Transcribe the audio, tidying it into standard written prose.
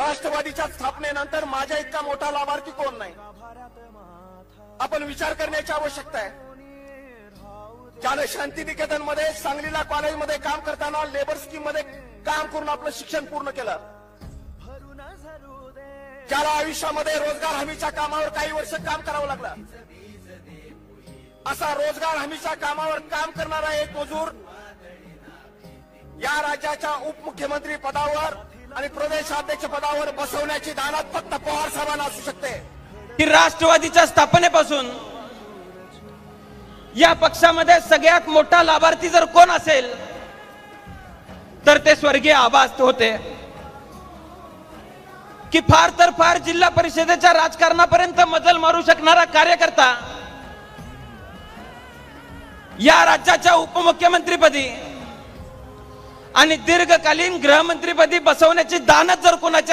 राष्ट्रवादीच्या स्थापनेनंतर माझ्या इतका मोठा लाभार्थी कोण नाही. आपण विचार करण्याची आवश्यकता आहे. ज्याने शांतिनिकेतन मध्ये सांगलीला कॉलेजमध्ये काम करताना लेबर स्कीम मध्ये काम करून आपलं शिक्षण पूर्ण केलं, ज्याला आयुष्यामध्ये रोजगार हमीच्या कामावर काही वर्ष काम करावं लागलं, असा रोजगार हमीच्या कामावर काम करणारा एक मजूर या राज्याच्या उपमुख्यमंत्री पदावर आणि प्रदेशाध्यक्ष पदावर बसवण्याची दानत फक्त पवार साहेबांना असू शकते. की राष्ट्रवादीच्या स्थापनेपासून या पक्षामध्ये सगळ्यात मोठा लाभार्थी जर कोण असेल तर ते स्वर्गीय आबा होते. की फार तर फार जिल्हा परिषदेच्या राजकारणापर्यंत मजल मारू शकणारा कार्यकर्ता या राज्याच्या उपमुख्यमंत्रीपदी आणि दीर्घकालीन गृहमंत्रीपदी बसवण्याची दानत जर कोणाची